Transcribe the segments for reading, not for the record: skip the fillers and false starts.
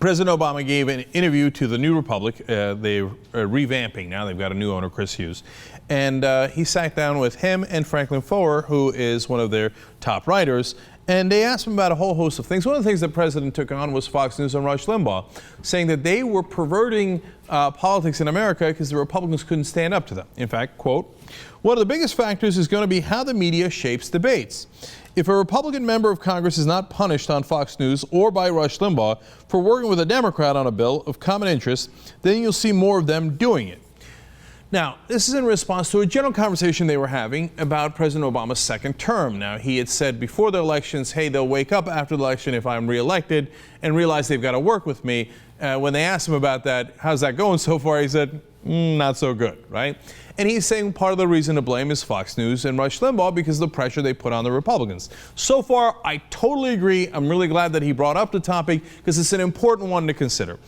President Obama gave an interview to the New Republic. They're revamping now. They've got a new owner, Chris Hughes. And he sat down with him and Franklin Foer, who is one of their top writers. And they asked him about a whole host of things. One of the things the president took on was Fox News and Rush Limbaugh, saying that they were perverting politics in America because the Republicans couldn't stand up to them. In fact, quote, "One of the biggest factors is going to be how the media shapes debates. If a Republican member of Congress is not punished on Fox News or by Rush Limbaugh for working with a Democrat on a bill of common interest, then you'll see more of them doing it." Now, this is in response to a general conversation they were having about President Obama's second term. Now, he had said before the elections, hey, they'll wake up after the election if I'm reelected and realize they've got to work with me. When they asked him about that, how's that going so far, he said, not so good, right? And he's saying part of the reason to blame is Fox News and Rush Limbaugh because of the pressure they put on the Republicans. So far, I totally agree. I'm really glad that he brought up the topic because it's an important one to consider.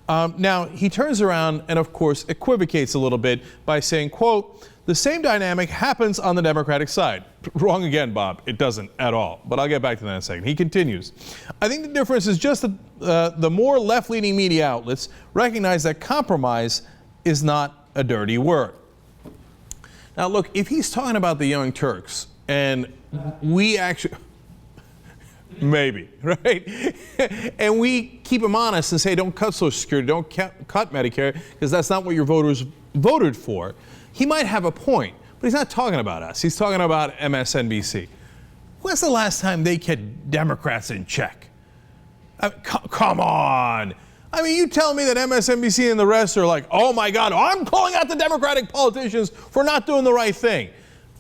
Now, he turns around and, of course, equivocates a little bit by saying, quote, "The same dynamic happens on the Democratic side." Wrong again, Bob. It doesn't at all. But I'll get back to that in a second. He continues, "I think the difference is just that the more left-leaning media outlets recognize that compromise is not a dirty word." Now, look, if he's talking about the Young Turks, and we actually... Maybe, right? And we keep him honest and say, don't cut Social Security, don't cut Medicare, because that's not what your voters voted for. He might have a point, but he's not talking about us. He's talking about MSNBC. When's the last time they kept Democrats in check? Come on. I mean, you tell me that MSNBC and the rest are like, oh my God, I'm calling out the Democratic politicians for not doing the right thing.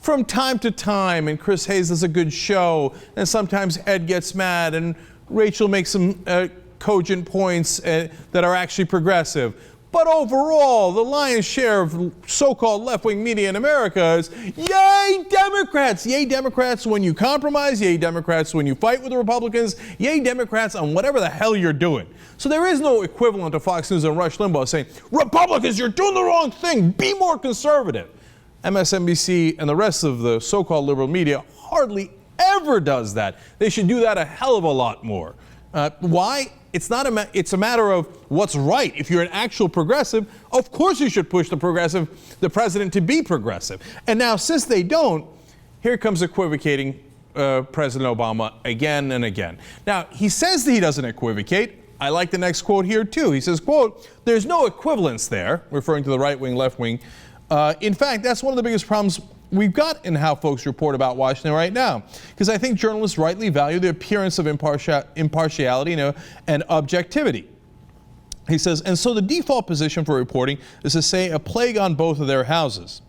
From time to time, and Chris Hayes does a good show, and sometimes Ed gets mad, and Rachel makes some cogent points that are actually progressive. But overall, the lion's share of so-called left-wing media in America is, yay, Democrats! Yay, Democrats when you compromise, yay, Democrats when you fight with the Republicans, yay, Democrats on whatever the hell you're doing. So there is no equivalent to Fox News and Rush Limbaugh saying, Republicans, you're doing the wrong thing, be more conservative. MSNBC and the rest of the so-called liberal media hardly ever does that. They should do that a hell of a lot more. Why? It's a matter of what's right. If you're an actual progressive, of course you should push the president to be progressive. And now, since they don't, here comes equivocating President Obama again and again. Now, he says that he doesn't equivocate. I like the next quote here, too. He says, quote, "There's no equivalence there," referring to the right wing, left wing. In fact, that's one of the biggest problems we've got in how folks report about Washington right now, because I think journalists rightly value the appearance of impartiality and objectivity. He says, and so the default position for reporting is to say a plague on both of their houses.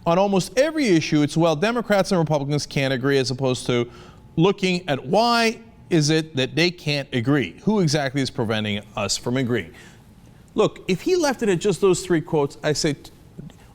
On almost every issue, it's, well, Democrats and Republicans can't agree, as opposed to looking at why is it that they can't agree? Who exactly is preventing us from agreeing? Look, if he left it at just those three quotes, I say,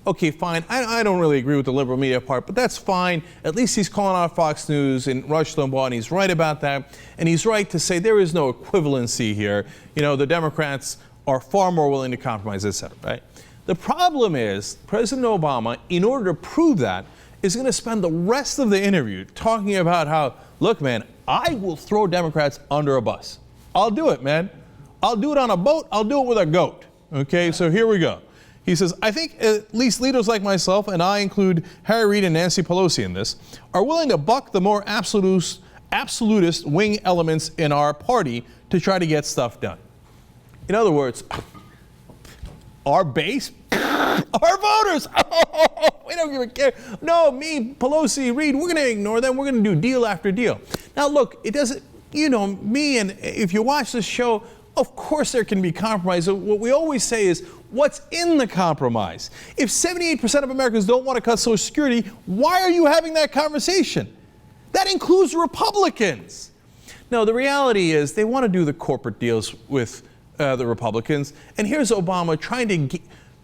okay, fine. I don't really agree with the liberal media part, but that's fine. At least he's calling out Fox News and Rush Limbaugh, and he's right about that. And he's right to say there is no equivalency here. You know, the Democrats are far more willing to compromise, et cetera, right? The problem is President Obama, in order to prove that, is going to spend the rest of the interview talking about how, look, man, I will throw Democrats under a bus. I'll do it, man. I'll do it on a boat. I'll do it with a goat. Okay, so here we go. He says, I think at least leaders like myself, and I include Harry Reid and Nancy Pelosi in this, are willing to buck the more absolutist wing elements in our party to try to get stuff done. In other words, our base, our voters, we don't even care. No, me, Pelosi, Reid, we're going to ignore them. We're going to do deal after deal. Now, look, it doesn't, you know, me, and if you watch this show, of course there can be compromise. What we always say is, what's in the compromise? If 78% of Americans don't want to cut Social Security, why are you having that conversation? That includes Republicans. No, the reality is they want to do the corporate deals with the Republicans. And here's Obama trying to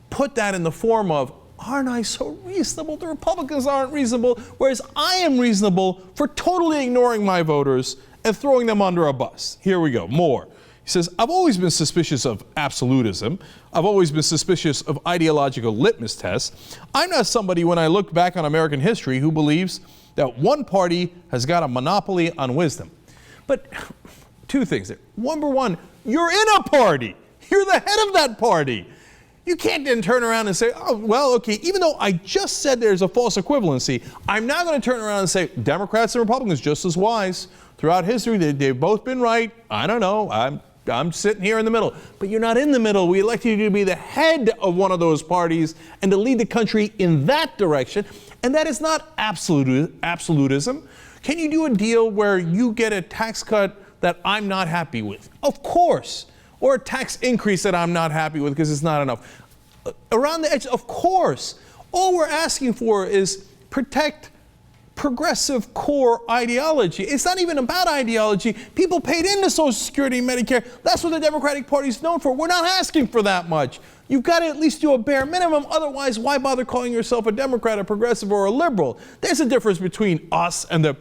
put that in the form of, aren't I so reasonable? The Republicans aren't reasonable, whereas I am reasonable for totally ignoring my voters and throwing them under a bus. Here we go, more. He says, I've always been suspicious of absolutism. I've always been suspicious of ideological litmus tests. I'm not somebody, when I look back on American history, who believes that one party has got a monopoly on wisdom. But two things there. Number one, you're in a party. You're the head of that party. You can't then turn around and say, oh, well, okay, even though I just said there's a false equivalency, I'm now going to turn around and say Democrats and Republicans just as wise. Throughout history, they've both been right. I don't know. I'm sitting here in the middle. But you're not in the middle. We elected you to be the head of one of those parties and to lead the country in that direction. And that is not absolutism. Can you do a deal where you get a tax cut that I'm not happy with? Of course. Or a tax increase that I'm not happy with because it's not enough. Around the edge, of course. All we're asking for is protect progressive core ideology. It's not even about ideology. People paid into Social Security and Medicare. That's what the Democratic Party is known for. We're not asking for that much. You've got to at least do a bare minimum. Otherwise, why bother calling yourself a Democrat, a progressive, or a liberal? There's a difference between us and the...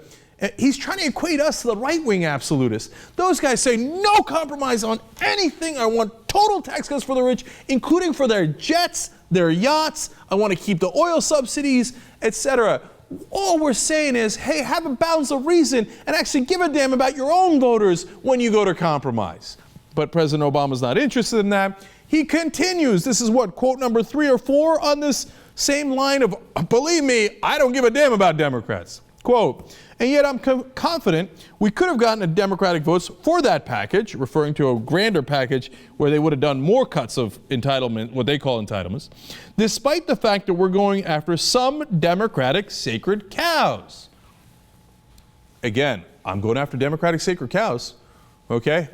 He's trying to equate us to the right-wing absolutists. Those guys say no compromise on anything. I want total tax cuts for the rich, including for their jets, their yachts. I want to keep the oil subsidies, etc. All we're saying is, hey, have a balance of reason and actually give a damn about your own voters when you go to compromise. But President Obama's not interested in that. He continues. This is what, quote number 3 or 4 on this same line of, believe me, I don't give a damn about Democrats. Quote, and yet I'm confident we could have gotten a Democratic votes for that package, referring to a grander package where they would have done more cuts of entitlement, what they call entitlements, despite the fact that we're going after some Democratic sacred cows. Again, I'm going after Democratic sacred cows, okay?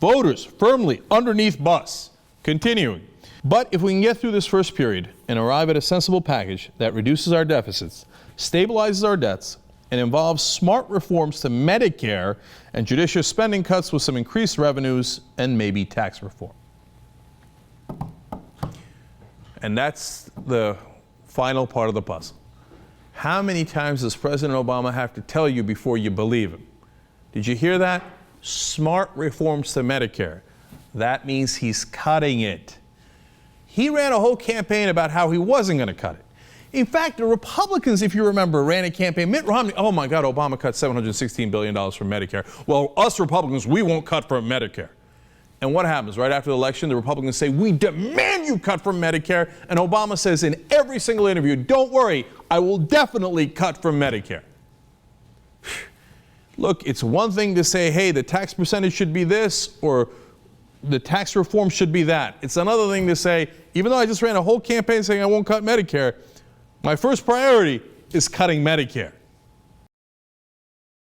Voters firmly underneath bus. Continuing. But if we can get through this first period and arrive at a sensible package that reduces our deficits, stabilizes our debts, and involves smart reforms to Medicare and judicious spending cuts with some increased revenues and maybe tax reform. And that's the final part of the puzzle. How many times does President Obama have to tell you before you believe him? Did you hear that? Smart reforms to Medicare. That means he's cutting it. He ran a whole campaign about how he wasn't going to cut it. In fact, the Republicans, if you remember, ran a campaign. Mitt Romney, oh my God, Obama cut $716 billion from Medicare. Well, us Republicans, we won't cut from Medicare. And what happens? Right after the election, the Republicans say, we demand you cut from Medicare. And Obama says in every single interview, don't worry, I will definitely cut from Medicare. Look, it's one thing to say, hey, the tax percentage should be this, or the tax reform should be that. It's another thing to say, even though I just ran a whole campaign saying I won't cut Medicare, my first priority is cutting Medicare.